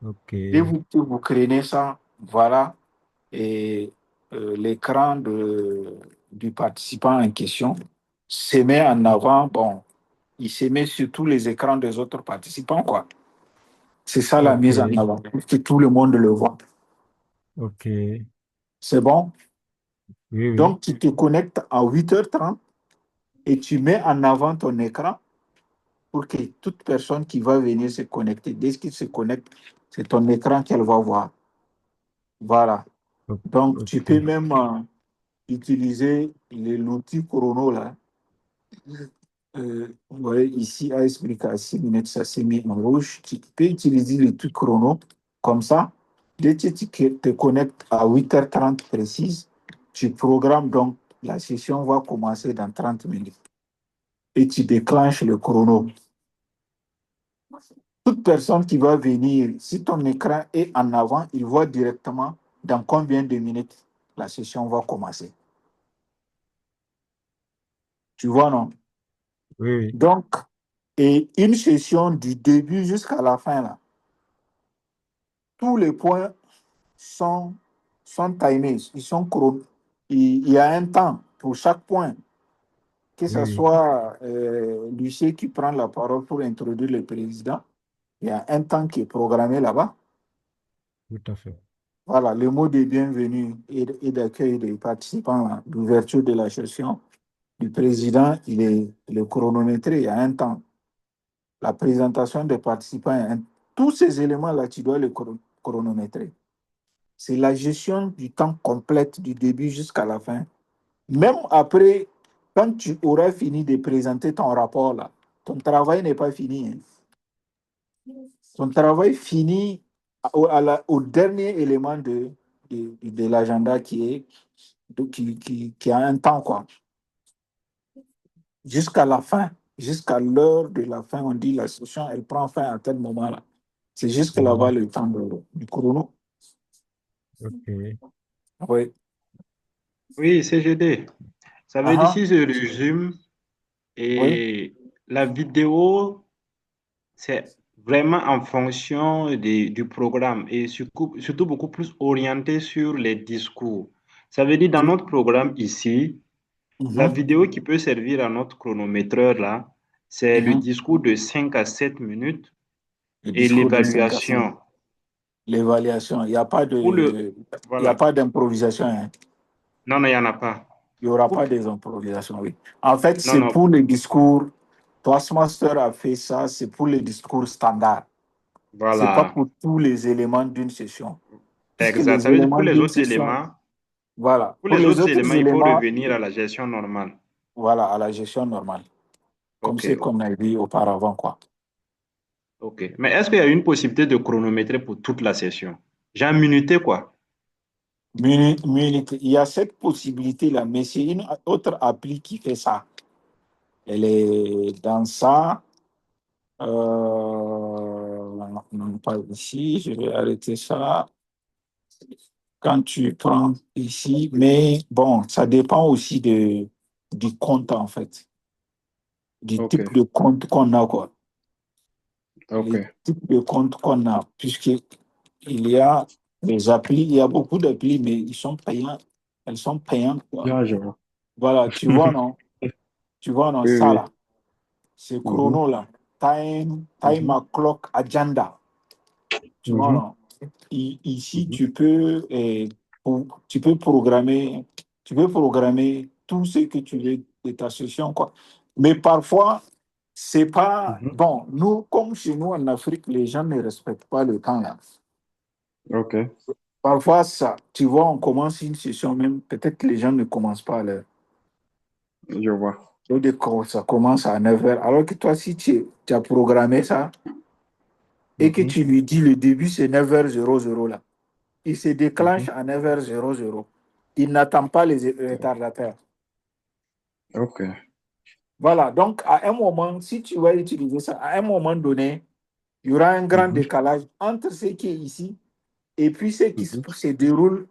Ok. Dès que vous créez ça, voilà, et l'écran du participant en question se met en avant. Bon, il se met sur tous les écrans des autres participants, quoi. C'est ça la Ok. mise en avant, pour que tout le monde le voit. Ok. C'est bon? Oui, oui. Donc, tu te connectes à 8h30 et tu mets en avant ton écran pour que toute personne qui va venir se connecter, dès qu'il se connecte, c'est ton écran qu'elle va voir. Voilà. O- Donc, tu Ok. peux même utiliser l'outil chrono là. Vous voyez ici, à expliquer à 6 minutes, ça s'est mis en rouge. Tu peux utiliser l'outil chrono comme ça. Dès que tu te connectes à 8h30 précise, tu programmes donc la session va commencer dans 30 minutes et tu déclenches le chrono. Toute personne qui va venir, si ton écran est en avant, il voit directement dans combien de minutes la session va commencer. Tu vois, non? Oui, oui. Donc, et une session du début jusqu'à la fin, là, tous les points sont, sont timés, il y a un temps pour chaque point, que Oui, ce oui, soit l'huissier qui prend la parole pour introduire le président, il y a un temps qui est programmé là-bas. tout à fait. Voilà, le mot de bienvenue et d'accueil des participants à l'ouverture de la session du président, il est chronométré, il y a un temps. La présentation des participants, tous ces éléments-là, tu dois les chronométrer. C'est la gestion du temps complète du début jusqu'à la fin. Même après, quand tu auras fini de présenter ton rapport, là, ton travail n'est pas fini, hein. Ton travail finit au dernier élément de l'agenda qui a un temps, quoi. Jusqu'à la fin, jusqu'à l'heure de la fin, on dit la session, elle prend fin à tel moment-là. C'est jusque là-bas Mhm. le temps du chrono. Ok. Oui. Oui, CGD. Ça veut dire, Ah, si je résume, oui. et la vidéo, c'est vraiment en fonction du programme et surtout beaucoup plus orienté sur les discours. Ça veut dire, dans notre programme ici, la Mhm, vidéo qui peut servir à notre chronométreur là, c'est le mhm. discours de 5 à 7 minutes Le et discours de 5 à 7. l'évaluation. L'évaluation, il n'y a pas Pour le, il y a voilà. pas d'improvisation, hein. Non, non, il n'y en a pas. Il n'y aura Pour- pas des improvisations, oui. En fait, non, c'est non, pour les discours. Toastmaster a fait ça, c'est pour les discours standards. C'est pas voilà. pour tous les éléments d'une session. Puisque Exact. les Ça veut dire, éléments d'une session, voilà. pour Pour les les autres autres éléments, il faut éléments, revenir à la gestion normale. voilà, à la gestion normale. Comme Ok, c'est ok. qu'on a dit auparavant, quoi. Ok. Mais est-ce qu'il y a une possibilité de chronométrer pour toute la session? J'ai un minuté, quoi. Il y a cette possibilité-là, mais c'est une autre appli qui fait ça. Elle est dans ça. Non, pas ici, je vais arrêter ça. Quand tu prends ici, mais bon, ça dépend aussi du compte, en fait, du Ok, type de compte qu'on a, quoi. ok. Les types de comptes qu'on a, puisqu'il y a des applis, il y a beaucoup d'applis, mais ils sont payants, elles sont payantes, quoi. Là, je vois. Voilà, tu vois, non? Tu vois, non, Oui, ça, oui. là, ce Mhm, chrono-là, time mhm, clock agenda, tu vois, mhm, non? Ici, mhm, tu peux programmer tout ce que tu veux de ta session, quoi. Mais parfois, c'est pas mhm. bon. Nous, comme chez nous en Afrique, les gens ne respectent pas le temps là. Ok, Parfois, ça, tu vois, on commence une session, même peut-être que les gens ne commencent pas à l'heure. je vois. Ça commence à 9 heures. Alors que toi, si tu as programmé ça et que Mhm, tu lui dis le début, c'est 9h00 là. Il se mhm. déclenche à 9h00. Il n'attend pas les retardateurs. Ok. Voilà, donc à un moment, si tu vas utiliser ça, à un moment donné, il y aura un grand Mhm, décalage entre ce qui est ici et puis ce qui mhm. se déroule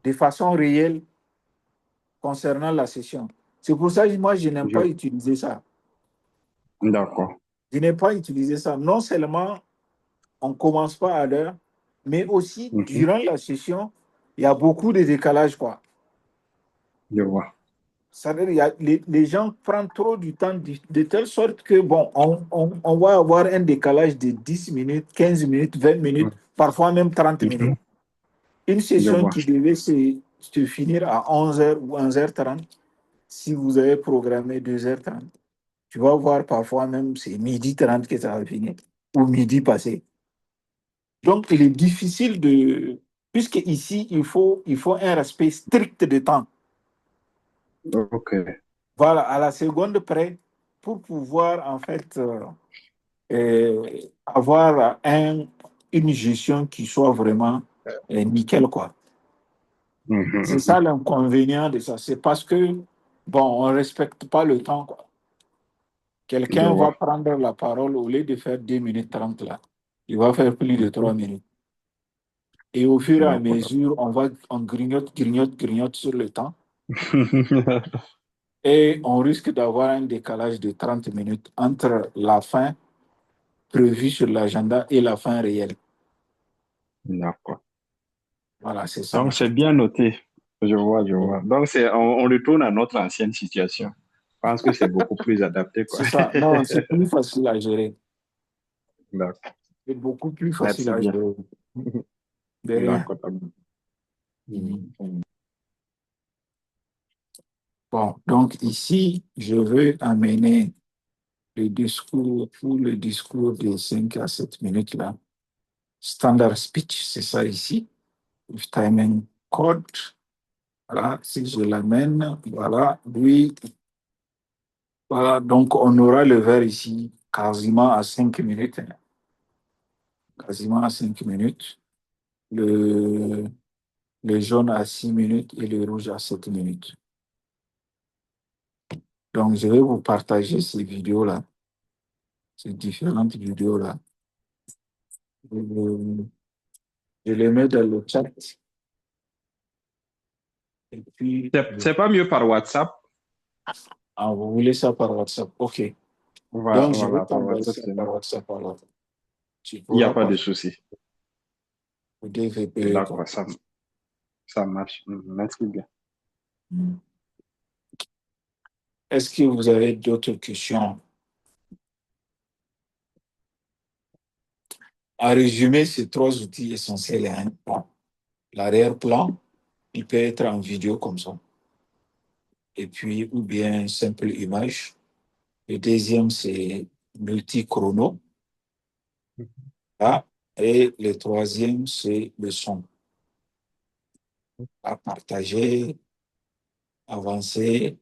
de façon réelle concernant la session. C'est pour ça que moi, je n'aime pas Je- utiliser ça. D'accord. Je n'aime pas utiliser ça. Non seulement on ne commence pas à l'heure, mais aussi Mhm, durant la session, il y a beaucoup de décalage, quoi. je vois. Ça veut dire, les gens prennent trop du temps de telle sorte que, bon, on va avoir un décalage de 10 minutes, 15 minutes, 20 minutes, parfois même 30 minutes. Mhm, Une je session vois. qui devait se finir à 11h ou 11h30, si vous avez programmé 2h30, tu vas voir parfois même c'est 12h30 que ça va finir, ou midi passé. Donc, il est difficile de... Puisque ici, il faut un respect strict de temps. Ok. Voilà, à la seconde près, pour pouvoir, en fait, avoir une gestion qui soit vraiment nickel, quoi. Mhm, C'est mhm. ça l'inconvénient de ça. C'est parce que, bon, on ne respecte pas le temps, quoi. Je Quelqu'un va vois. prendre la parole au lieu de faire 2 minutes 30 là. Il va faire plus de 3 Mhm. minutes. Et au fur et à D'accord. mesure, on grignote, grignote, grignote sur le temps. Et on risque d'avoir un décalage de 30 minutes entre la fin prévue sur l'agenda et la fin réelle. D'accord. Voilà, c'est ça en Donc, c'est fait. bien noté. Je vois. Donc, on retourne à notre ancienne situation. Je pense que c'est beaucoup plus adapté, quoi. C'est ça. Non, c'est plus facile à gérer. D'accord. C'est beaucoup plus facile Merci à bien. gérer. De rien. D'accord. Mhm. Bon, donc ici, je veux amener le discours pour le discours de 5 à 7 minutes là. Standard speech, c'est ça ici. With timing code. Voilà, si je l'amène, voilà, oui. Voilà, donc on aura le verre ici quasiment à 5 minutes. Quasiment à 5 minutes. Le, le jaune à 6 minutes et le rouge à 7 minutes. Donc, je vais vous partager ces vidéos-là, ces différentes vidéos-là. Je, je les mets dans le chat. Et puis, C'est pas mieux par WhatsApp? ah, vous voulez ça par WhatsApp? OK. Donc, je vais Voilà, par t'envoyer WhatsApp, ça c'est par mieux. WhatsApp alors. Tu Il n'y a pourras pas pas de souci. vous DVP, quoi. D'accord, ça marche. Merci bien. Est-ce que vous avez d'autres questions? En résumé, ces trois outils essentiels, hein. Bon, l'arrière-plan, il peut être en vidéo comme ça. Et puis, ou bien simple image. Le deuxième, c'est multi-chrono. Ah, et le troisième, c'est le son. À partager, avancer,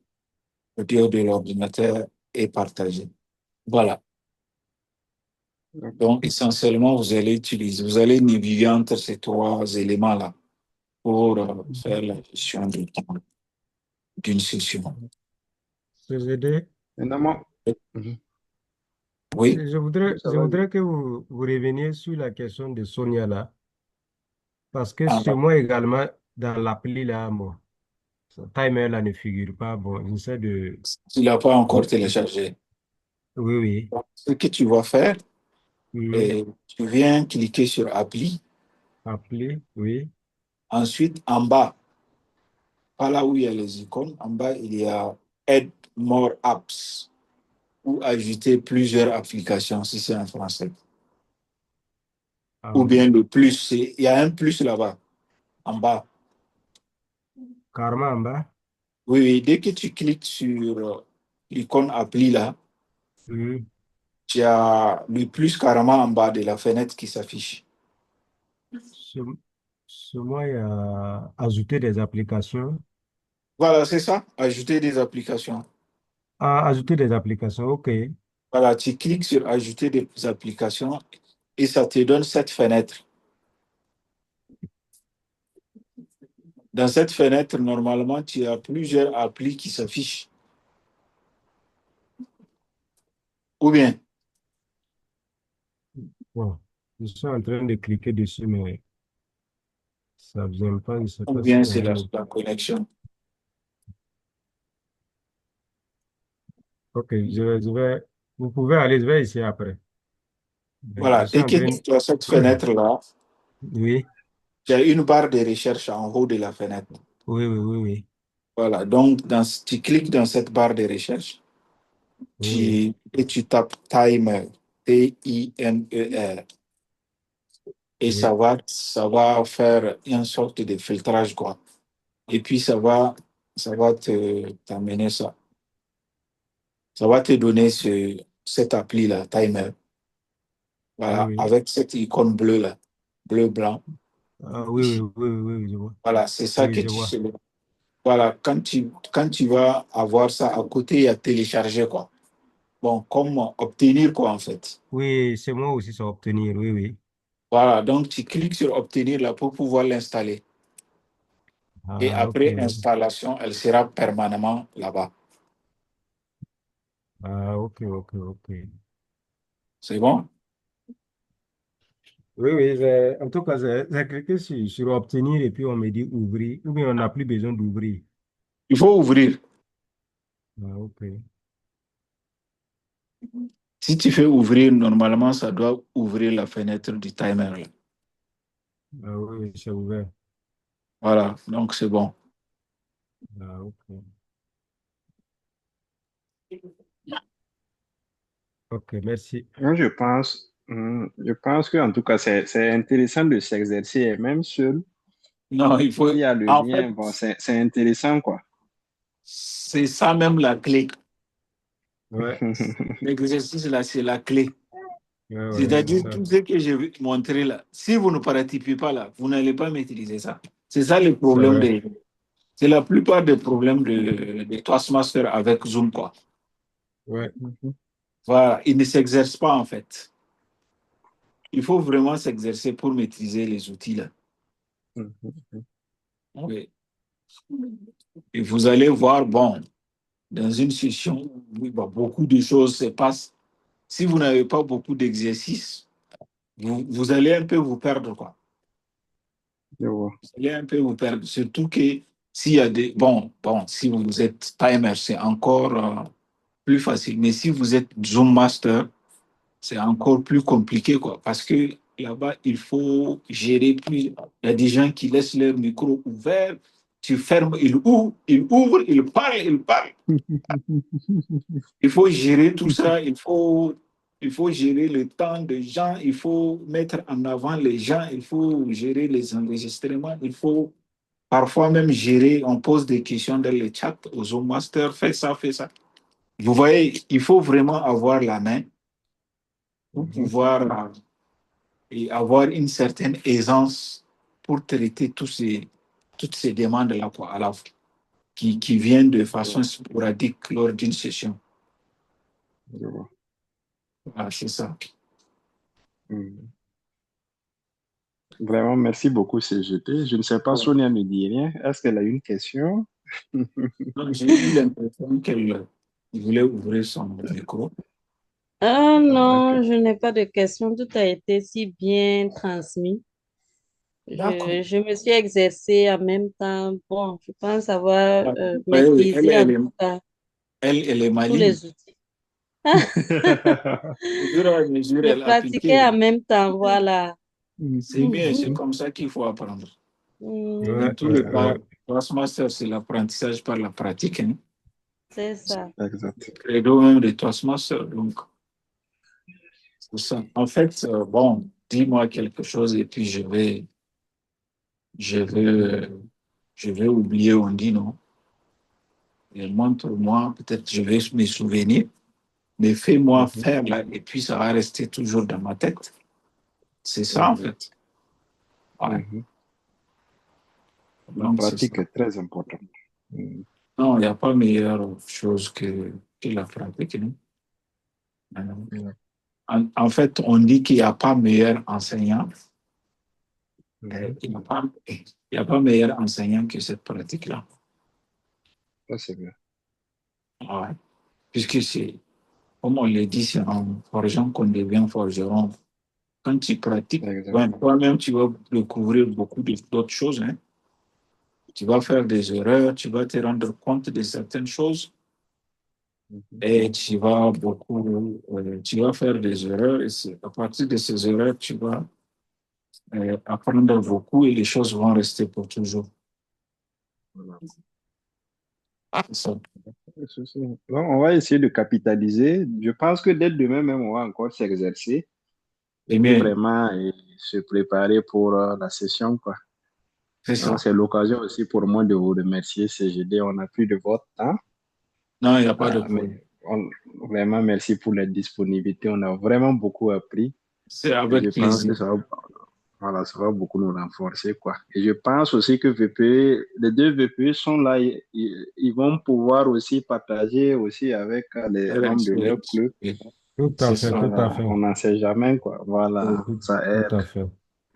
audio de l'ordinateur et partager. Voilà. Donc, essentiellement, vous allez naviguer entre ces trois éléments-là pour faire la gestion du temps d'une session. CGD, Évidemment. Mhm. Oui, je voudrais que vous reveniez sur la question de Sonia là, parce que ah, chez moi également, dans l'appli là, bon, ce timer là ne figure pas. Bon, j'essaie de... tu ne l'as pas encore téléchargé. Oui, oui. Ce que tu vas faire, Mhm. tu viens cliquer sur Appli. Appli, oui. Ensuite, en bas, pas là où il y a les icônes, en bas, il y a Add More Apps ou ajouter plusieurs applications si c'est en français. Ou bien le plus, il y a un plus là-bas, en bas. Carrément en bas. Oui, oui, dès que tu cliques sur l'icône appli là, Mhm. tu as le plus carrément en bas de la fenêtre qui s'affiche. Sur, sur moi, il y a ajouter des applications. Voilà, c'est ça, ajouter des applications. Ah, ajouter des applications, ok. Voilà, tu cliques sur ajouter des applications et ça te donne cette fenêtre. Dans cette fenêtre, normalement, tu as plusieurs applis qui s'affichent. Ou bien, Bon, je suis en train de cliquer dessus, mais ça ne vient pas. Je ne sais ou pas bien s'il y a c'est un... la connexion. Ok, vous pouvez aller, je vais essayer après. Je Voilà, suis dès en que train... tu as cette fenêtre-là, Oui, tu as une barre de recherche en haut de la fenêtre. oui, oui, oui, oui, Voilà, donc tu cliques dans cette barre de recherche oui, oui, et tu tapes Timer, Timer, et oui. ça va faire une sorte de filtrage, quoi. Et puis ça va t'amener ça. Ça va te donner cette appli-là, Timer. Oui, Voilà, oui. avec cette icône bleue-là, bleu-blanc, Ah, oui, oui, ici. oui, oui, oui, je vois. Voilà, c'est ça Oui, que je tu vois. sais. Voilà, quand tu vas avoir ça à côté, il y a télécharger, quoi. Bon, comme obtenir, quoi, en fait. Oui, c'est moi aussi, ça obtenir. Oui, oui. Voilà, donc tu cliques sur obtenir là pour pouvoir l'installer. Et Ah, ok. après installation, elle sera permanemment là-bas. Ah, ok, ok, ok. C'est bon? Oui, oui, en tout cas, j'ai cliqué sur obtenir et puis on me dit ouvrir, ou bien on n'a plus besoin d'ouvrir. Il faut ouvrir. Ah, ok. Si tu fais ouvrir, normalement, ça doit ouvrir la fenêtre du timer, là. Ah oui, c'est ouvert. Voilà, donc c'est bon. Ah, ok. Ok, merci. Moi, je pense que en tout cas, c'est intéressant de s'exercer, et même seul. Non, il faut. S'il y a le En fait, lien, bon, c'est intéressant, quoi. c'est ça même la clé. Ouais, L'exercice là, c'est la clé. ouais, c'est C'est-à-dire, ça. tout ce que je vais montrer là, si vous ne pratiquez pas là, vous n'allez pas maîtriser ça. C'est ça le C'est problème vrai. des. C'est la plupart des problèmes de Toastmaster avec Zoom, quoi. Ouais, Mhm, Voilà, ils ne s'exercent pas en fait. Il faut vraiment s'exercer pour maîtriser les outils là. mhm, Oui. Et vous allez voir, bon, dans une session où bah, beaucoup de choses se passent, si vous n'avez pas beaucoup d'exercices, vous allez un peu vous perdre, quoi. je vois. Vous allez un peu vous perdre. Surtout que s'il y a des. Bon, si vous êtes timer, c'est encore plus facile. Mais si vous êtes Zoom Master, c'est encore plus compliqué, quoi. Parce que là-bas, il faut gérer plus. Il y a des gens qui laissent leur micro ouvert. Tu fermes, ils parlent, ils parlent. Il faut gérer tout ça, il faut gérer le temps des gens, il faut mettre en avant les gens, il faut gérer les enregistrements, il faut parfois même gérer, on pose des questions dans le chat aux Zoom Master, fais ça, fais ça. Vous voyez, il faut vraiment avoir la main pour Mhm, pouvoir et avoir une certaine aisance pour traiter toutes ces demandes-là quoi, à la, qui viennent de je façon vois, sporadique lors d'une session. je vois. Voilà, c'est ça. Mhm. Vraiment, merci beaucoup, CGT. Je ne sais pas, Sonia ne dit rien. Est-ce qu'elle a une question? Donc, j'ai eu l'impression qu'elle voulait ouvrir son micro. Ah Ok. non, je n'ai pas de questions. Tout a été si bien transmis. D'accord. Je me suis exercée en même temps. Bon, je pense avoir Oui, oui, maîtrisé en tout cas elle est tous maligne. les outils. Au fur et à mesure, Je elle pratiquais appliquait. en même temps, voilà. C'est bien, c'est comme ça qu'il faut apprendre. Hmm, Dans ouais, tous les ouais, cas, ouais. Toastmaster, c'est l'apprentissage par la pratique, hein. c'est C'est ça. Exact. le credo même de Toastmaster. Donc, c'est ça. En fait, bon, dis-moi quelque chose et puis je vais, je vais oublier, on dit non. Et montre-moi, peut-être je vais me souvenir, mais fais-moi Mhm, faire là, et puis ça va rester toujours dans ma tête. C'est ça, en exact. fait. Ouais. Mhm. La Donc, c'est ça. pratique est très importante. Mhm, Non, il n'y a pas meilleure chose que la pratique, hein. exact. En fait, on dit qu'il n'y a pas meilleur enseignant. Mhm. Il y a pas meilleur enseignant que cette pratique-là. Ça, c'est bien. Ouais. Puisque c'est, comme on le dit, c'est en forgeant qu'on devient forgeron. Quand tu pratiques, Exact. ben, toi-même, tu vas découvrir beaucoup d'autres choses, hein. Tu vas faire des erreurs, tu vas te rendre compte de certaines choses Mhm. et tu vas faire des erreurs et c'est à partir de ces erreurs, tu vas apprendre beaucoup et les choses vont rester pour toujours. Voilà. C'est ça. Pas de souci. Donc, on va essayer de capitaliser. Je pense que dès demain même, on va encore s'exercer Et pour bien, vraiment se préparer pour la session, quoi. c'est Donc, ça. c'est l'occasion aussi pour moi de vous remercier, CGD. On a plus de votre temps. Non, il n'y a pas de Ah, mais problème. vraiment, merci pour la disponibilité. On a vraiment beaucoup appris. C'est Et je avec pense que plaisir. voilà, ça va beaucoup nous renforcer, quoi. Et je pense aussi que VPE, les deux VPE sont là. Ils vont pouvoir aussi partager aussi avec les membres de leur club. Oui, Tout à c'est fait, ça. tout à Voilà, fait. on n'en sait jamais, quoi. Voilà, Tout, ça tout aide. à fait.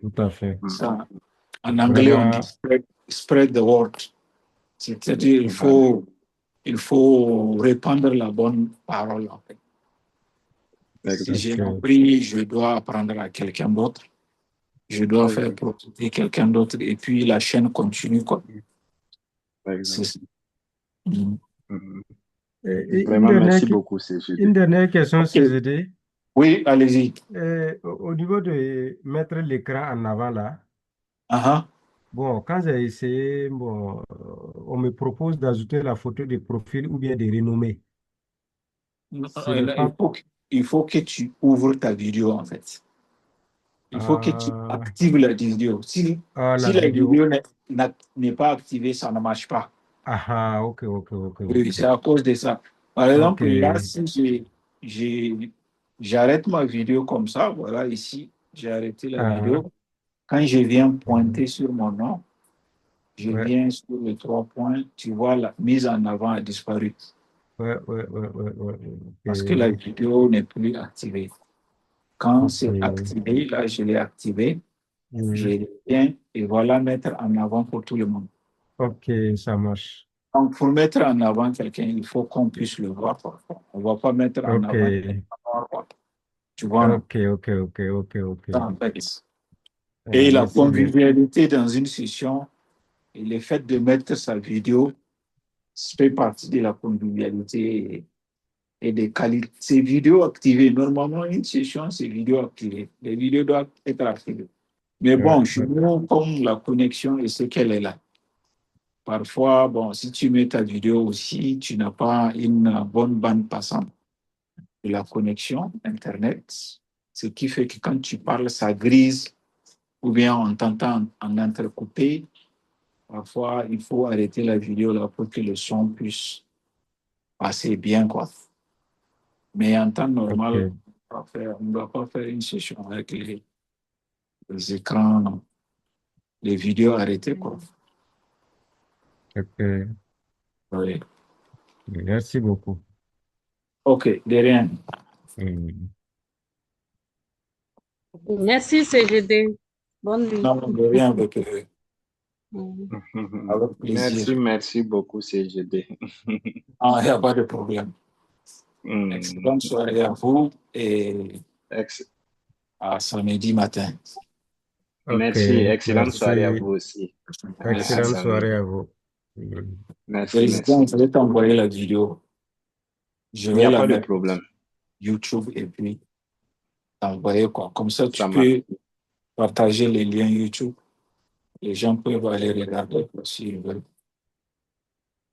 Tout à fait. Mhm. Ça. En anglais, on dit Vraiment, spread the word. C'est-à-dire, Voilà, il faut répandre la bonne parole, en fait. Si exact, j'ai ok. appris, je dois apprendre à quelqu'un d'autre. Je dois faire exact, profiter quelqu'un d'autre. Et puis, la chaîne continue, quoi. C'est exact. ça. Mhm. Mhm. Vraiment, merci beaucoup, CGD. Une dernière question, Ok. CGD. Oui, allez-y. Au niveau de mettre l'écran en avant là, Ah, bon, quand j'ai essayé, bon, on me propose d'ajouter la photo de profil ou bien de renommer. Ce n'est là, pas... il faut que tu ouvres ta vidéo, en fait. Il faut que tu Ah, actives la vidéo. la Si la vidéo. vidéo n'est pas activée, ça ne marche pas. Ah, ok, ok, ok, Oui, ok. c'est à cause de ça. Par Ok, exemple, là, si j'ai- j'arrête ma vidéo comme ça, voilà, ici, j'ai arrêté la ah, vidéo. Quand je viens mhm. pointer sur mon nom, je Ouais, viens sur les 3 points, tu vois, la mise en avant a disparu ouais, parce que la vidéo n'est plus activée. Quand ok, c'est activé, là, je l'ai activé, je mhm. viens et voilà mettre en avant pour tout le monde. Ok, ça marche. Donc, pour mettre en avant quelqu'un, il faut qu'on puisse le voir parfois. On ne va pas mettre en Ok, avant quelqu'un. Tu vois, non? ok. Ça, en fait. Et la Merci bien. convivialité dans une session et le fait de mettre sa vidéo fait partie de la convivialité et des qualités. Ces vidéos activées, normalement, une session, c'est vidéo activée. Les vidéos doivent être activées. Mais Ouais, bon, chez ouais. nous, comme la connexion est ce qu'elle est là. Parfois, bon, si tu mets ta vidéo aussi, tu n'as pas une bonne bande passante de la connexion Internet, ce qui fait que quand tu parles, ça grise ou bien on t'entend en entrecoupé. Parfois, il faut arrêter la vidéo là pour que le son puisse passer bien, quoi. Mais en temps normal, Ok, on ne doit pas faire une session avec les écrans, les vidéos arrêtées, quoi. ok. Oui. Merci beaucoup. OK, de rien. Mm. Merci, CGD. Bonne nuit. Non, de rien Mhm. avec plaisir. Merci beaucoup, CGD. Ah, il n'y a pas de problème. Hmm. Excellente soirée à vous et Ex- à samedi matin. Ok, excellente soirée à merci. vous aussi. À Excellente soirée samedi. à vous. Mm. Président, Merci. je vais t'envoyer la vidéo. Je Il n'y vais a la pas de mettre problème. sur YouTube et puis t'envoyer quoi. Comme ça, tu Ça marche. peux partager les liens YouTube. Les gens peuvent aller regarder s'ils veulent.